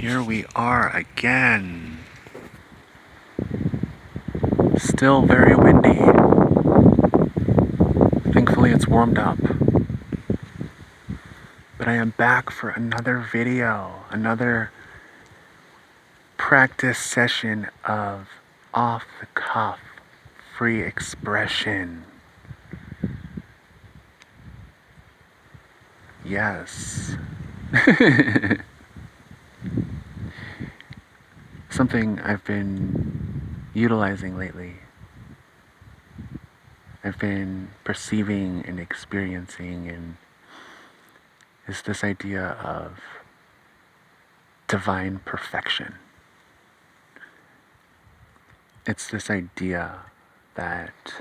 here we are again. Still very windy. Thankfully it's warmed up. But I am back for another video, another practice session of off-the-cuff free expression. Yes. Something I've been utilizing lately. I've been perceiving and experiencing, and is this idea of divine perfection. It's this idea that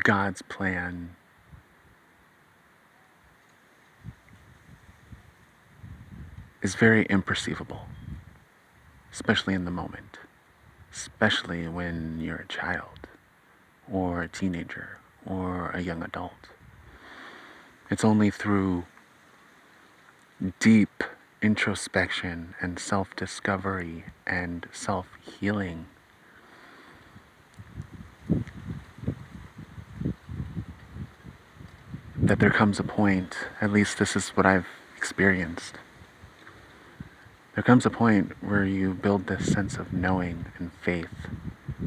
God's plan is very imperceivable, especially in the moment, especially when you're a child or a teenager or a young adult. It's only through deep introspection and self-discovery and self-healing that there comes a point, at least this is what I've experienced, there comes a point where you build this sense of knowing and faith.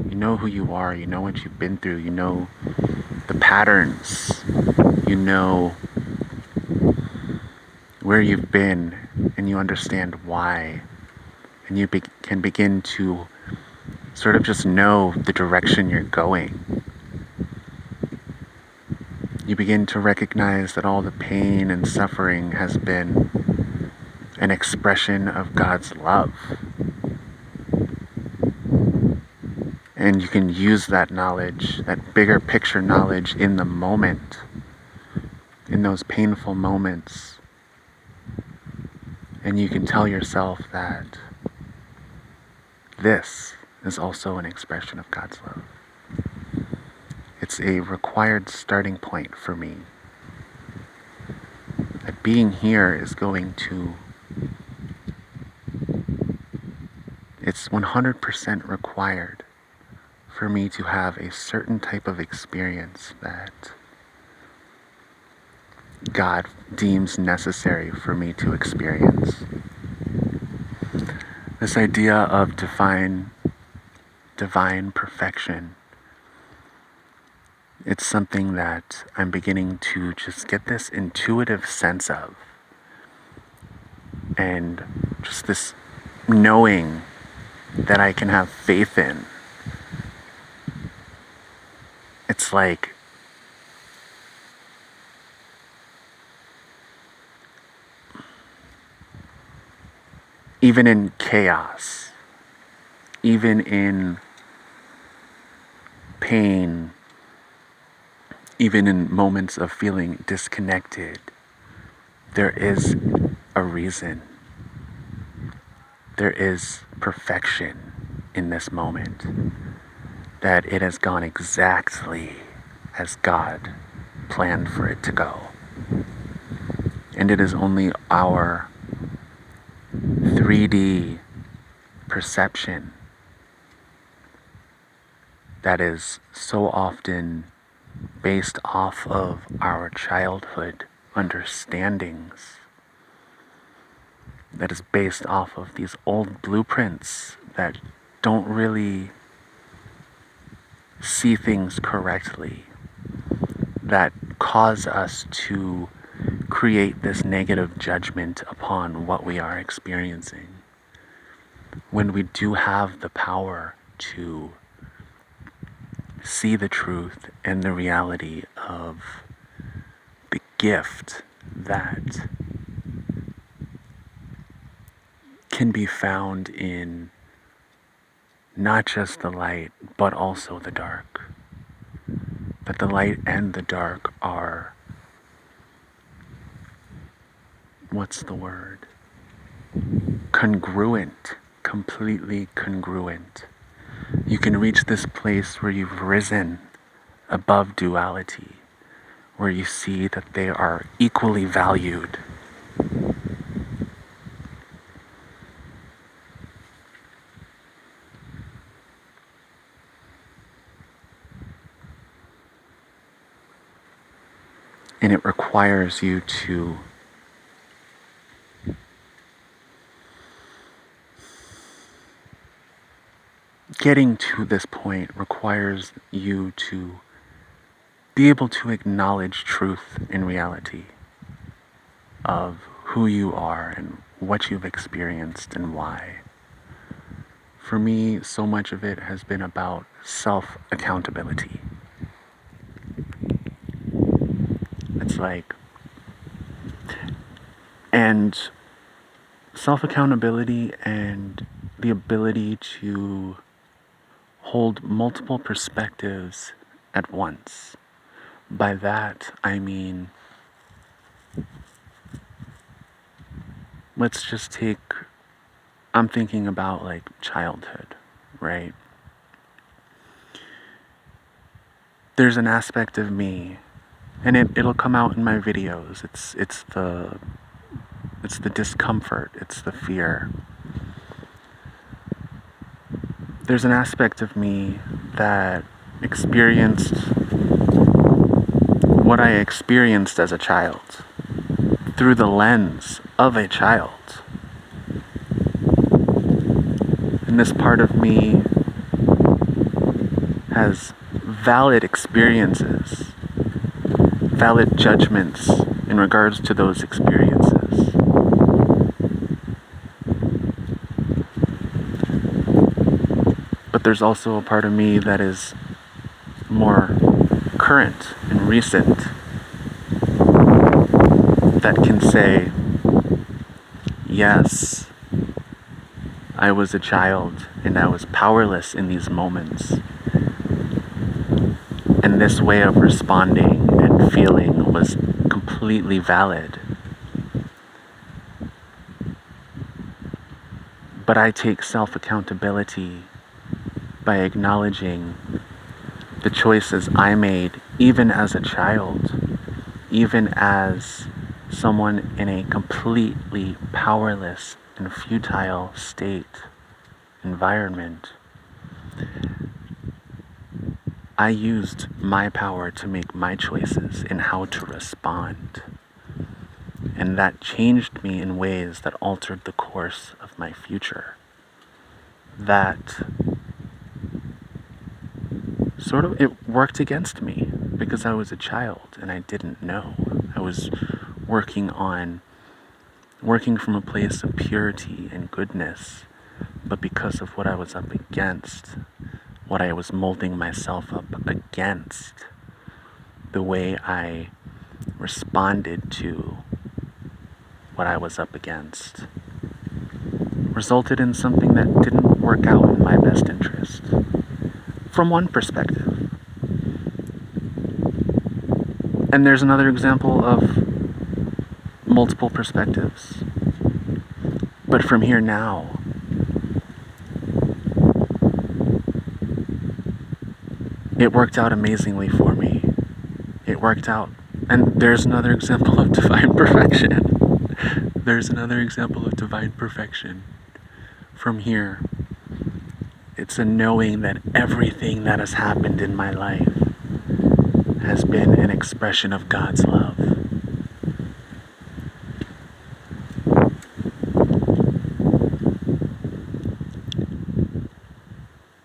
You know who you are, you know what you've been through, you know the patterns, you know where you've been, and you understand why. And you can begin to sort of just know the direction you're going. You begin to recognize that all the pain and suffering has been an expression of God's love. And you can use that knowledge, that bigger picture knowledge in the moment, in those painful moments. And you can tell yourself that this is also an expression of God's love. It's a required starting point for me. That being here is going to, it's 100% required for me to have a certain type of experience that God deems necessary for me to experience. This idea of divine perfection, it's something that I'm beginning to just get this intuitive sense of, and just this knowing that I can have faith in. It's like even in chaos, even in pain, even in moments of feeling disconnected, there is a reason. There is perfection in this moment. That it has gone exactly as God planned for it to go. And it is only our 3D perception that is so often based off of our childhood understandings, that is based off of these old blueprints that don't really see things correctly, that cause us to create this negative judgment upon what we are experiencing, when we do have the power to see the truth and the reality of the gift that can be found in not just the light, but also the dark. That the light and the dark are, what's the word? Congruent, completely congruent. You can reach this place where you've risen above duality, where you see that they are equally valued. requires you to getting to this point requires you to be able to acknowledge truth in reality of who you are and what you've experienced and why. For me, so much of it has been about self-accountability. It's like, and self-accountability and the ability to hold multiple perspectives at once. By that, I mean, let's just take, I'm thinking about like childhood, right? There's an aspect of me, and it'll come out in my videos. It's the discomfort, it's the fear. There's an aspect of me that experienced what I experienced as a child through the lens of a child. And this part of me has valid experiences, valid judgments in regards to those experiences. But there's also a part of me that is more current and recent that can say, yes, I was a child and I was powerless in these moments. And this way of responding and feeling was completely valid. But I take self-accountability by acknowledging the choices I made even as a child, even as someone in a completely powerless and futile state, environment. I used my power to make my choices in how to respond. And that changed me in ways that altered the course of my future. That sort of, it worked against me because I was a child and I didn't know. I was working from a place of purity and goodness, but because of what I was up against, what I was molding myself up against, the way I responded to what I was up against, resulted in something that didn't work out in my best interest. From one perspective. And there's another example of multiple perspectives. But from here now, it worked out amazingly for me. It worked out. And there's another example of divine perfection. There's another example of divine perfection. From here, it's a knowing that everything that has happened in my life has been an expression of God's love.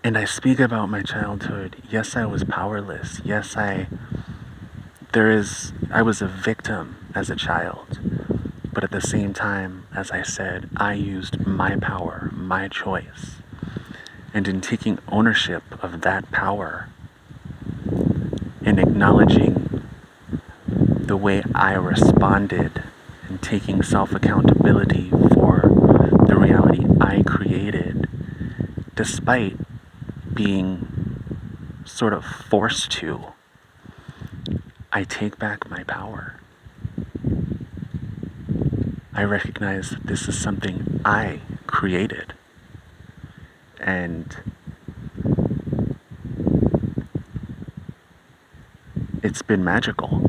And I speak about my childhood. Yes, I was powerless. Yes, I was a victim as a child. But at the same time, as I said, I used my power, my choice. And in taking ownership of that power, in acknowledging the way I responded, and taking self-accountability for the reality I created, despite being sort of forced to, I take back my power. I recognize that this is something I created. And it's been magical,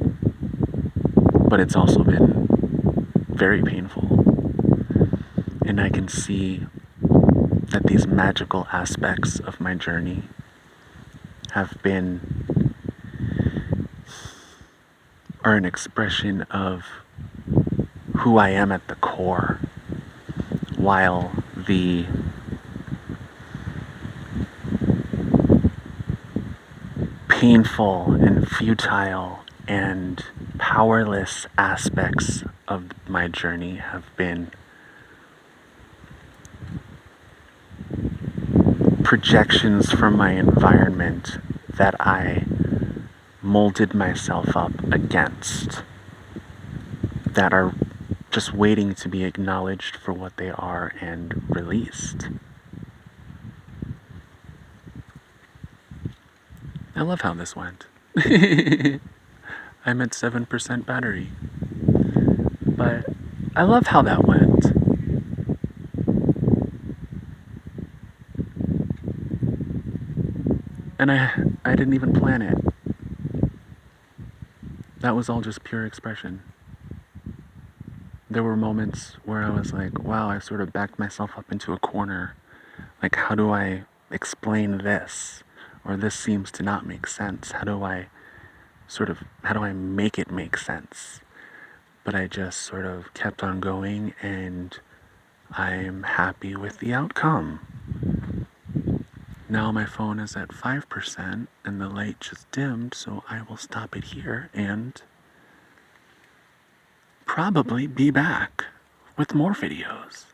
but it's also been very painful. And I can see that these magical aspects of my journey have been are an expression of who I am at the core, while the painful and futile and powerless aspects of my journey have been projections from my environment that I molded myself up against, that are just waiting to be acknowledged for what they are and released. I love how this went. I'm at 7% battery. But I love how that went. And I didn't even plan it. That was all just pure expression. There were moments where I was like, wow, I sort of backed myself up into a corner. Like, how do I explain this? Or this seems to not make sense. How do I make it make sense? But I just sort of kept on going, and I'm happy with the outcome. Now my phone is at 5% and the light just dimmed, so I will stop it here and probably be back with more videos.